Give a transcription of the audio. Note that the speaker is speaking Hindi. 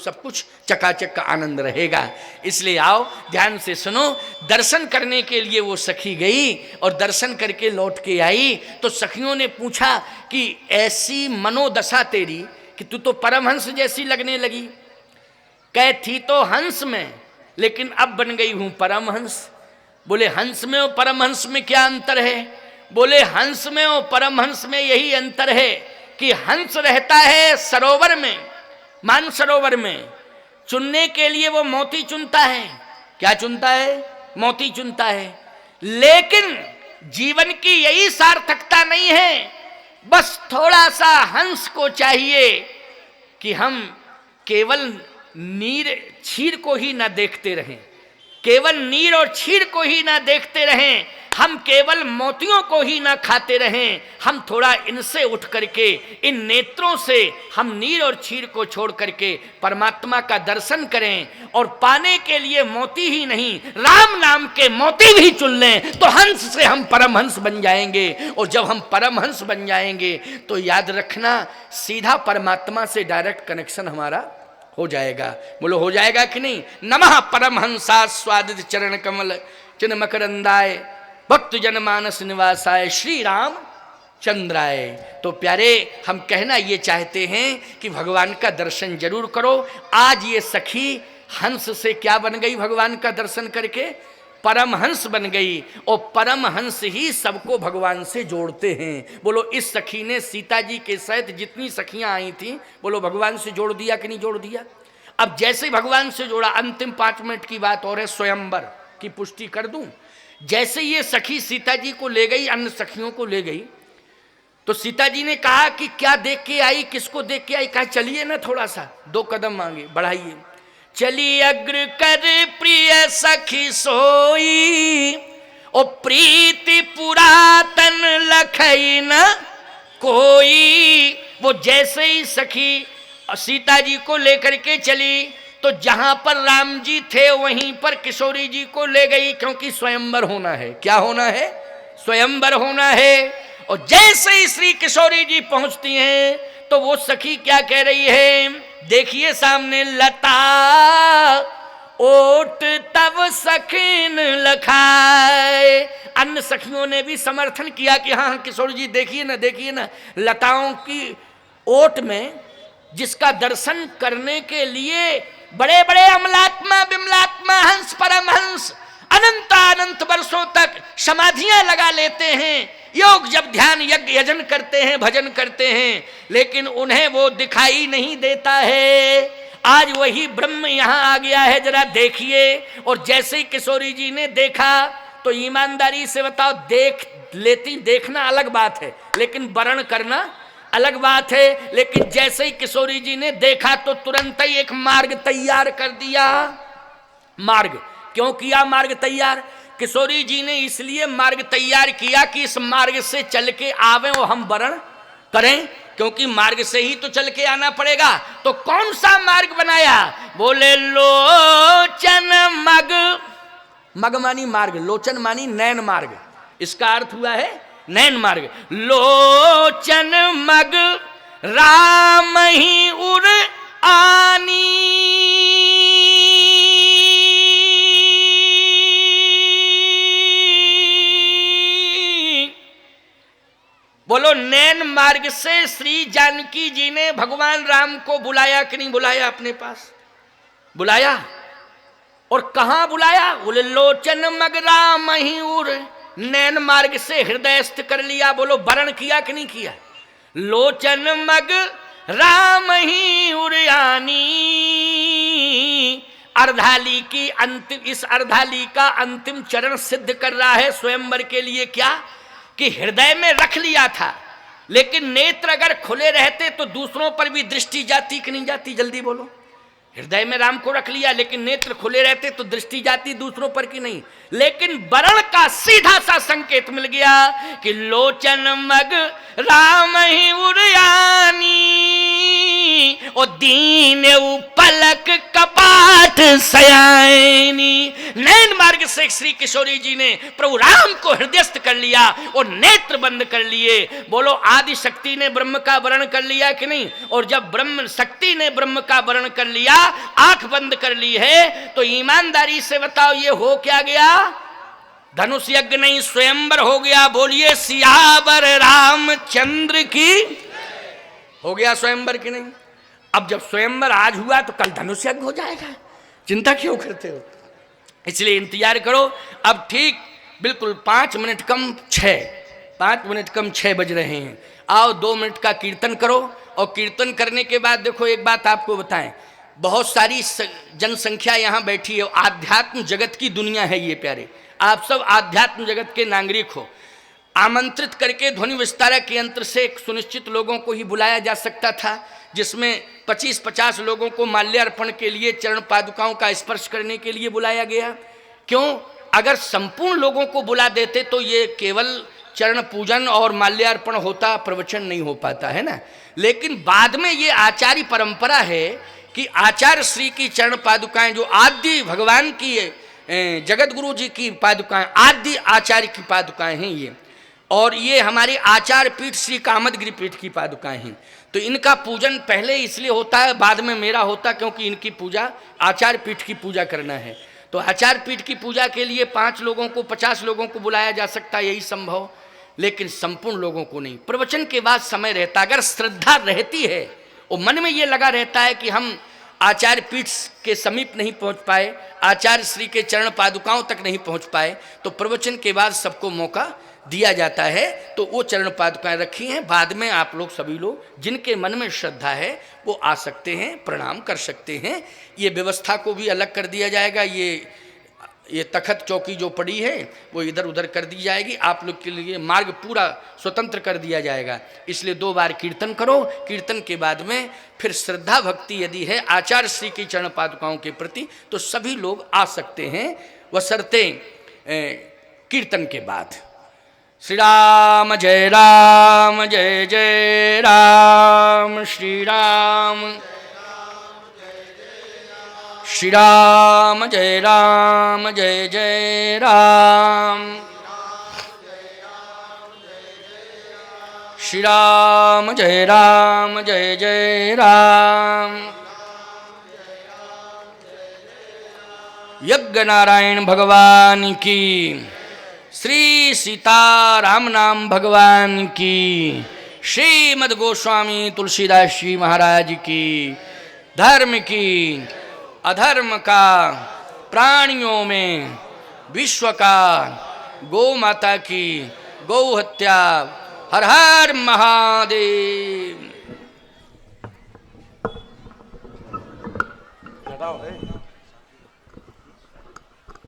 सब कुछ चकाचक का आनंद रहेगा। इसलिए आओ ध्यान से सुनो। दर्शन करने के लिए वो सखी गई और दर्शन करके लौट के आई तो सखियों ने पूछा कि ऐसी मनोदशा तेरी कि तू तो परमहंस जैसी लगने लगी। कह थी तो हंस में, लेकिन अब बन गई हूं परमहंस। बोले हंस में और परमहंस में क्या अंतर है? बोले हंस में और परमहंस में यही अंतर है कि हंस रहता है सरोवर में, मानसरोवर में, चुनने के लिए वो मोती चुनता है। क्या चुनता है? मोती चुनता है। लेकिन जीवन की यही सार्थकता नहीं है। बस थोड़ा सा हंस को चाहिए कि हम केवल नीर क्षीर को ही ना देखते रहें, केवल नीर और क्षीर को ही ना देखते रहें, हम केवल मोतियों को ही ना खाते रहें। हम थोड़ा इनसे उठ करके, इन नेत्रों से हम नीर और क्षीर को छोड़ करके परमात्मा का दर्शन करें और पाने के लिए मोती ही नहीं, राम नाम के मोती भी चुन लें तो हंस से हम परमहंस बन जाएंगे। और जब हम परमहंस बन जाएंगे तो याद रखना सीधा परमात्मा से डायरेक्ट कनेक्शन हमारा हो जाएगा। बोलो हो जाएगा कि नहीं? नमः परमहंसा स्वादित चरण कमल चिन्ह मकरंदाय भक्त जनमानस निवासाय श्री राम चंद्राय। तो प्यारे हम कहना ये चाहते हैं कि भगवान का दर्शन जरूर करो। आज ये सखी हंस से क्या बन गई? भगवान का दर्शन करके परमहंस बन गई। और परमहंस ही सबको भगवान से जोड़ते हैं। बोलो इस सखी ने सीता जी के सहित जितनी सखियां आई थी, बोलो भगवान से जोड़ दिया कि नहीं जोड़ दिया? अब जैसे ही भगवान से जोड़ा, अंतिम 5 मिनट की बात और है, स्वयंवर की पुष्टि कर दूं। जैसे ये सखी सीता जी को ले गई, अन्य सखियों को ले गई, तो सीता जी ने कहा कि क्या देख के आई, किसको देख के आई? कहा चलिए ना थोड़ा सा 2 कदम मांगे, बढ़ाइए। चली अग्र कर प्रिय सखी सोई, ओ प्रीति पुरातन लखई न कोई। वो जैसे ही सखी सीता जी को लेकर के चली तो जहां पर राम जी थे वहीं पर किशोरी जी को ले गई, क्योंकि स्वयंवर होना है। क्या होना है? स्वयंवर होना है। और जैसे ही श्री किशोरी जी पहुंचती हैं तो वो सखी क्या कह रही है? देखिए सामने लता ओट तब सखीन लखाए। अन्य सखियों ने भी समर्थन किया कि हाँ किशोर जी देखिए ना लताओं की ओट में, जिसका दर्शन करने के लिए बड़े बड़े अमलात्मा विमलात्मा हंस परमहंस अनंत वर्षों तक समाधियां लगा लेते हैं, योग जब ध्यान यज्ञ यजन करते हैं, भजन करते हैं, लेकिन उन्हें वो दिखाई नहीं देता है। आज वही ब्रह्म यहां आ गया है, जरा देखिए। और जैसे ही किशोरी जी ने देखा तो ईमानदारी से बताओ, देख लेती, देखना अलग बात है, लेकिन वर्ण करना अलग बात है। लेकिन जैसे ही किशोरी जी ने देखा तो तुरंत ही एक मार्ग तैयार कर दिया। मार्ग क्यों किया? मार्ग तैयार किशोरी जी ने इसलिए मार्ग तैयार किया कि इस मार्ग से चल के आवे और हम वर्ण करें, क्योंकि मार्ग से ही तो चल के आना पड़ेगा। तो कौन सा मार्ग बनाया? बोले लोचन मग, मग मानी मार्ग, लोचन मानी नैन मार्ग, इसका अर्थ हुआ है नैन मार्ग। लोचन मग राम ही उर आनी, बोलो नैन मार्ग से श्री जानकी जी ने भगवान राम को बुलाया कि नहीं बुलाया? अपने पास बुलाया। और कहां बुलाया? बोले लोचन मग राम ही उर, नैन मार्ग से हृदयस्थ कर लिया। बोलो वर्ण किया कि नहीं किया? लोचन मग राम ही उरयानी। अर्धाली की अंतिम, इस अर्धाली का अंतिम चरण सिद्ध कर रहा है स्वयंवर के लिए। क्या कि हृदय में रख लिया था, लेकिन नेत्र अगर खुले रहते तो दूसरों पर भी दृष्टि जाती कि नहीं जाती? जल्दी बोलो। हृदय में राम को रख लिया, लेकिन नेत्र खुले रहते तो दृष्टि जाती दूसरों पर की नहीं। लेकिन वर्ण का सीधा सा संकेत मिल गया कि लोचन मग राम ही उरयानी। ओ दीन पलक कपाट सयानी। नैन मार्ग से श्री किशोरी जी ने प्रभु राम को हृदयस्थ कर लिया और नेत्र बंद कर लिए। बोलो आदि शक्ति ने ब्रह्म का वर्ण कर लिया कि नहीं? और जब ब्रह्म शक्ति ने ब्रह्म का वर्ण कर लिया, आंख बंद कर ली है, तो ईमानदारी से बताओ ये हो क्या गया? धनुष यज्ञ नहीं, स्वयंवर हो गया। बोलिए सियावर रामचंद्र की। हो गया स्वयंवर कि नहीं? अब जब स्वयंवर आज हुआ तो कल धनुष यज्ञ हो जाएगा, चिंता क्यों करते हो? इसलिए इंतजार करो। अब ठीक बिल्कुल 5 मिनट कम 6 बज रहे हैं। आओ 2 मिनट का कीर्तन करो, और कीर्तन करने के बाद देखो एक बात आपको बताएं, बहुत सारी जनसंख्या यहाँ बैठी है, आध्यात्म जगत की दुनिया है ये प्यारे। आप सब आध्यात्म जगत के नागरिक हो। आमंत्रित करके ध्वनि विस्तारक यंत्र से सुनिश्चित लोगों को ही बुलाया जा सकता था, जिसमें 25-50 लोगों को माल्यार्पण के लिए, चरण पादुकाओं का स्पर्श करने के लिए बुलाया गया। क्यों? अगर संपूर्ण लोगों को बुला देते तो ये केवल चरण पूजन और माल्यार्पण होता, प्रवचन नहीं हो पाता, है ना। लेकिन बाद में ये आचार्य परंपरा है कि आचार्य श्री की चरण पादुकाएं, जो आदि भगवान की जगत गुरु जी की पादुकाएं, आदि आचार्य की पादुकाएं हैं ये, और ये हमारे आचार्य पीठ श्री कामदगिरि पीठ की पादुकाएं हैं। तो इनका पूजन पहले इसलिए होता है, बाद में मेरा होता, क्योंकि इनकी पूजा आचार्य पीठ की पूजा करना है। तो आचार्य पीठ की पूजा के लिए 5 लोगों को, 50 लोगों को बुलाया जा सकता है, यही संभव, लेकिन संपूर्ण लोगों को नहीं। प्रवचन के बाद समय रहता, अगर श्रद्धा रहती है और मन में ये लगा रहता है कि हम आचार्य पीठ के समीप नहीं पहुंच पाए, आचार्य श्री के चरण पादुकाओं तक नहीं पहुंच पाए, तो प्रवचन के बाद सबको मौका दिया जाता है। तो वो चरण पादुकाएं रखी हैं, बाद में आप लोग सभी लोग जिनके मन में श्रद्धा है वो आ सकते हैं, प्रणाम कर सकते हैं। ये व्यवस्था को भी अलग कर दिया जाएगा। ये तखत चौकी जो पड़ी है वो इधर उधर कर दी जाएगी, आप लोग के लिए मार्ग पूरा स्वतंत्र कर दिया जाएगा। इसलिए 2 बार कीर्तन करो, कीर्तन के बाद में फिर श्रद्धा भक्ति यदि है आचार्य श्री की चरण पादुकाओं के प्रति, तो सभी लोग आ सकते हैं, बशर्ते कीर्तन के बाद। श्री राम जय राम, जय जय राम, श्री राम श्री राम जय राम, जय जय राम, श्री राम जय राम, जय जय राम। यज्ञ नारायण भगवान की, श्री सीताराम नाम भगवान की, श्रीमद् गोस्वामी तुलसीदास जी महाराज की, धर्म की, अधर्म का, प्राणियों में, विश्व का, गौ माता की, गौ हत्या, हर हर महादेव।